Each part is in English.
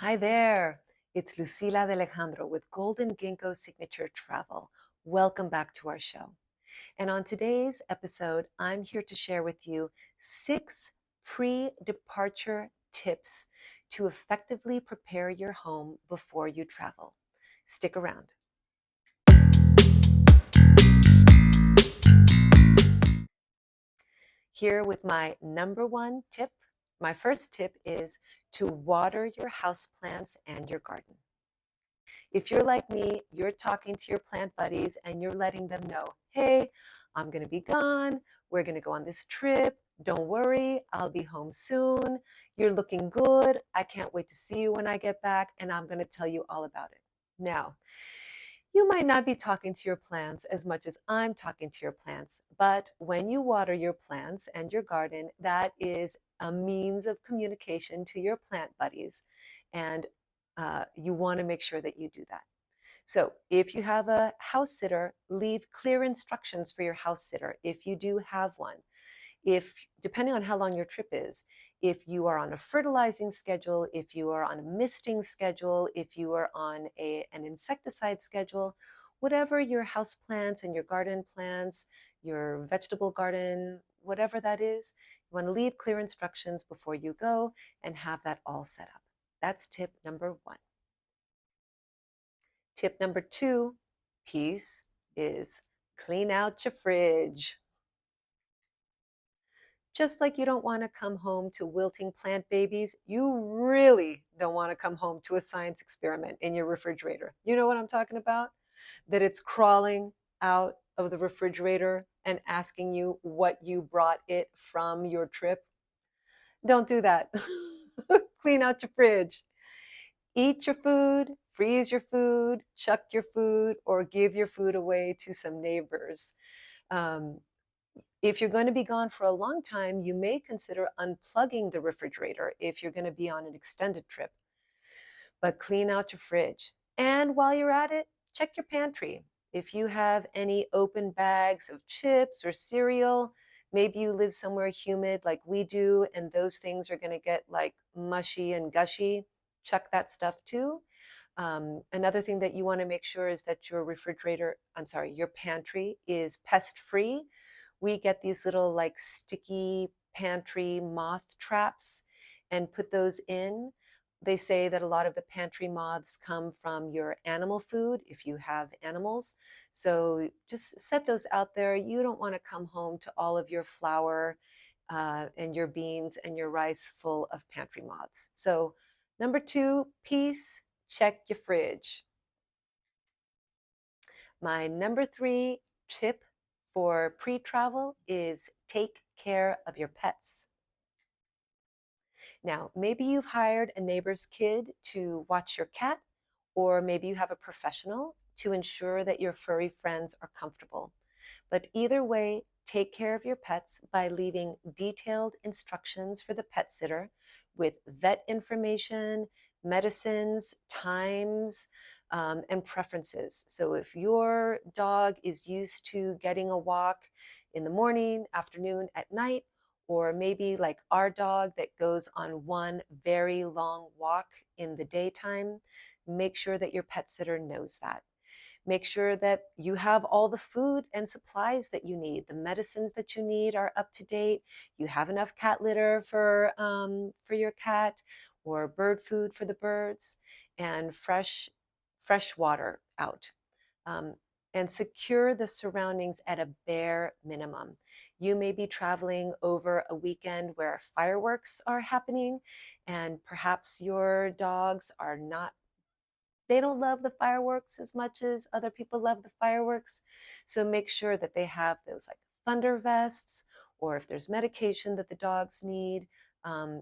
Hi there. It's Lucila de Alejandro with Golden Ginkgo Signature Travel. Welcome back to our show. And on today's episode, I'm here to share with you 6 pre-departure tips to effectively prepare your home before you travel. Stick around. Here with my number one tip. My first tip is to water your houseplants and your garden. If you're like me, you're talking to your plant buddies and you're letting them know, hey, I'm going to be gone. We're going to go on this trip. Don't worry, I'll be home soon. You're looking good. I can't wait to see you when I get back, and I'm going to tell you all about it. Now, you might not be talking to your plants as much as I'm talking to your plants, but when you water your plants and your garden, that is a means of communication to your plant buddies. And you want to make sure that you do that. So if you have a house sitter, leave clear instructions for your house sitter if you do have one. If, depending on how long your trip is, if you are on a fertilizing schedule, if you are on a misting schedule, if you are on an insecticide schedule, whatever your house plants and your garden plants, your vegetable garden, whatever that is, you want to leave clear instructions before you go and have that all set up. That's tip number one. Tip number two piece is clean out your fridge. Just like you don't want to come home to wilting plant babies, you really don't want to come home to a science experiment in your refrigerator. You know what I'm talking about? That it's crawling out of the refrigerator and asking you what you brought it from your trip. Don't do that. Clean out your fridge. Eat your food, freeze your food, chuck your food, or give your food away to some neighbors. Um, if you're going to be gone for a long time, you may consider unplugging the refrigerator if you're going to be on an extended trip. But clean out your fridge. And while you're at it, check your pantry. If you have any open bags of chips or cereal, maybe you live somewhere humid like we do, and those things are going to get like mushy and gushy. Chuck that stuff too. Another thing that you want to make sure is that your pantry is pest free. We get these little like sticky pantry moth traps and put those in. They say that a lot of the pantry moths come from your animal food if you have animals. So just set those out there. You don't want to come home to all of your flour and your beans and your rice full of pantry moths. So number two piece, check your fridge. My number three tip for pre-travel is take care of your pets. Now, maybe you've hired a neighbor's kid to watch your cat, or maybe you have a professional to ensure that your furry friends are comfortable. But either way, take care of your pets by leaving detailed instructions for the pet sitter with vet information, medicines, times, and preferences. So if your dog is used to getting a walk in the morning, afternoon, at night, or maybe like our dog that goes on one very long walk in the daytime, make sure that your pet sitter knows that. Make sure that you have all the food and supplies that you need. The medicines that you need are up to date. You have enough cat litter for your cat, or bird food for the birds, and fresh water out. Um, and secure the surroundings at a bare minimum. You may be traveling over a weekend where fireworks are happening, and perhaps your dogs are not, they don't love the fireworks as much as other people love the fireworks. So make sure that they have those like thunder vests, or if there's medication that the dogs need,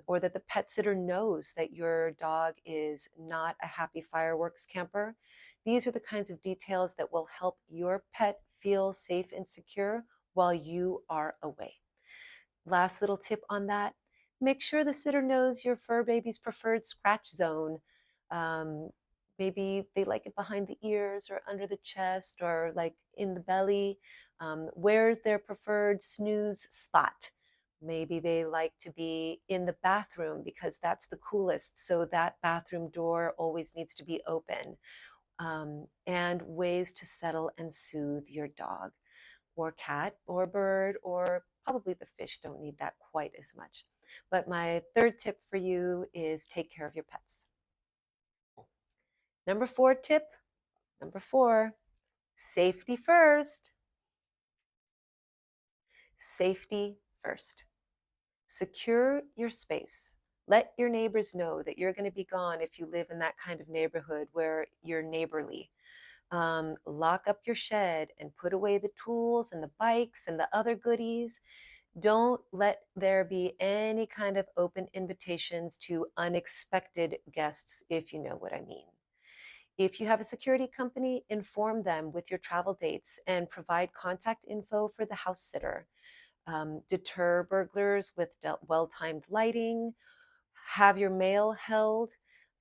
or that the pet sitter knows that your dog is not a happy fireworks camper. These are the kinds of details that will help your pet feel safe and secure while you are away. Last little tip on that, make sure the sitter knows your fur baby's preferred scratch zone. Um, Maybe they like it behind the ears or under the chest or like in the belly. Where's their preferred snooze spot? Maybe they like to be in the bathroom because that's the coolest. So that bathroom door always needs to be open. And ways to settle and soothe your dog or cat or bird, or probably the fish don't need that quite as much. But my third tip for you is take care of your pets. Number four tip, number four, safety first. Safety first. Secure your space. Let your neighbors know that you're going to be gone if you live in that kind of neighborhood where you're neighborly. Lock up your shed and put away the tools and the bikes and the other goodies. Don't let there be any kind of open invitations to unexpected guests, if you know what I mean. If you have a security company, inform them with your travel dates and provide contact info for the house sitter. Deter burglars with well timed lighting. Have your mail held.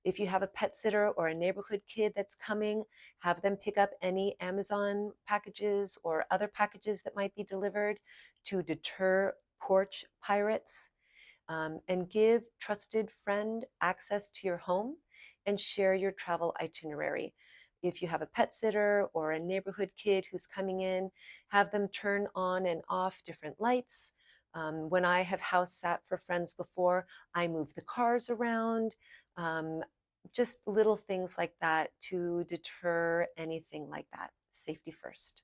If you have a pet sitter or a neighborhood kid that's coming, have them pick up any Amazon packages or other packages that might be delivered to deter porch pirates. And give trusted friend access to your home and share your travel itinerary. If you have a pet sitter or a neighborhood kid who's coming in, have them turn on and off different lights. When I have house sat for friends before, I move the cars around. Um, just little things like that to deter anything like that. Safety first.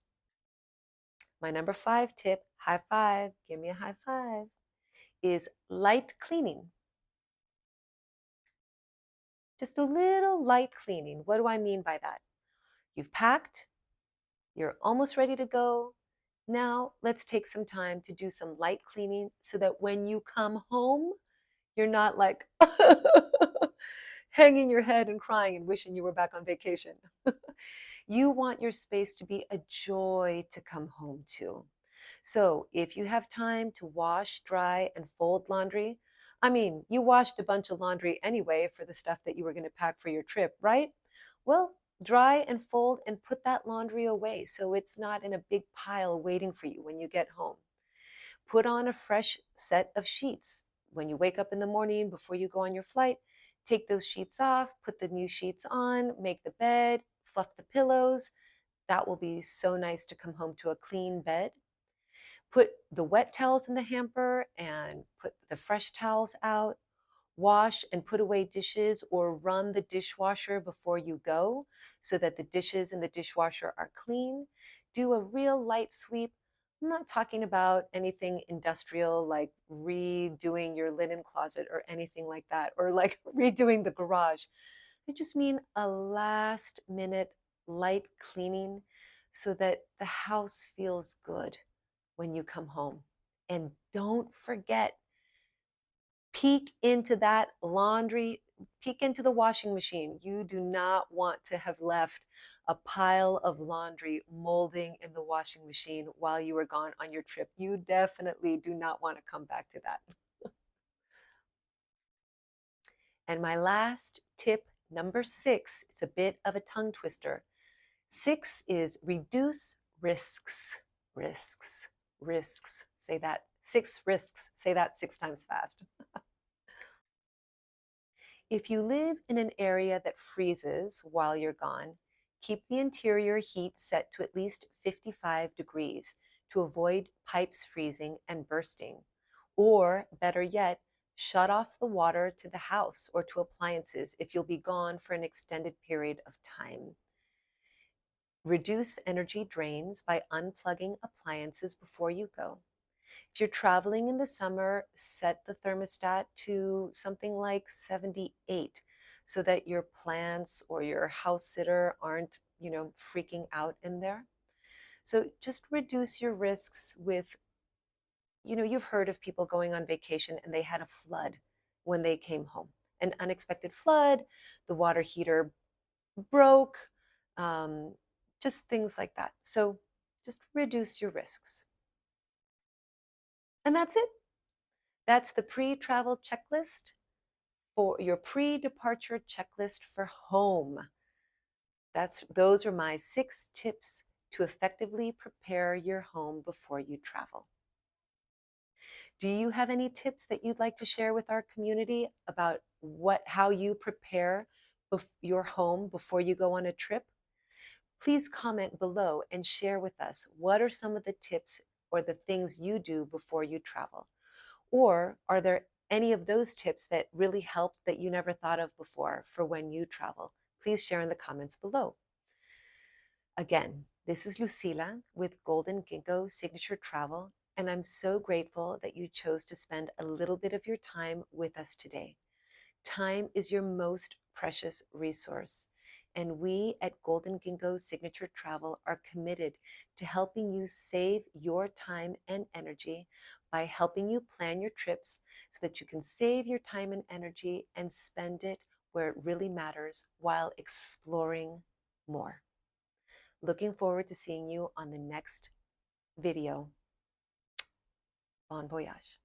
My number five tip, high five, give me a high five, is light cleaning. Just a little light cleaning. What do I mean by that? You've packed, you're almost ready to go. Now let's take some time to do some light cleaning so that when you come home, you're not like hanging your head and crying and wishing you were back on vacation. You want your space to be a joy to come home to. So if you have time to wash, dry, and fold laundry, I mean, you washed a bunch of laundry anyway for the stuff that you were going to pack for your trip, right? Well, dry and fold and put that laundry away so it's not in a big pile waiting for you when you get home. Put on a fresh set of sheets. When you wake up in the morning before you go on your flight, take those sheets off, put the new sheets on, make the bed, fluff the pillows. That will be so nice to come home to a clean bed. Put the wet towels in the hamper and put the fresh towels out. Wash and put away dishes or run the dishwasher before you go so that the dishes in the dishwasher are clean. Do a real light sweep. I'm not talking about anything industrial like redoing your linen closet or anything like that, or like redoing the garage. I just mean a last minute light cleaning so that the house feels good when you come home. And don't forget, peek into that laundry, peek into the washing machine. You do not want to have left a pile of laundry molding in the washing machine while you were gone on your trip. You definitely do not want to come back to that. And my last tip, number six, it's a bit of a tongue twister. Six is reduce risks, risks, risks. Say that. Six risks. Say that 6 times fast. If you live in an area that freezes while you're gone, keep the interior heat set to at least 55 degrees to avoid pipes freezing and bursting. Or, better yet, shut off the water to the house or to appliances if you'll be gone for an extended period of time. Reduce energy drains by unplugging appliances before you go. If you're traveling in the summer, set the thermostat to something like 78 so that your plants or your house sitter aren't, freaking out in there. So just reduce your risks with, you've heard of people going on vacation and they had a flood when they came home. An unexpected flood, the water heater broke, um, just things like that. So just reduce your risks. And that's it. That's the pre-travel checklist for your pre-departure checklist for home. Those are my 6 tips to effectively prepare your home before you travel. Do you have any tips that you'd like to share with our community about how you prepare your home before you go on a trip? Please comment below and share with us what are some of the tips or the things you do before you travel. Or are there any of those tips that really help that you never thought of before for when you travel? Please share in the comments below. Again, this is Lucila with Golden Ginkgo Signature Travel, and I'm so grateful that you chose to spend a little bit of your time with us today. Time is your most precious resource, and we at Golden Ginkgo Signature Travel are committed to helping you save your time and energy by helping you plan your trips so that you can save your time and energy and spend it where it really matters while exploring more. Looking forward to seeing you on the next video. Bon voyage.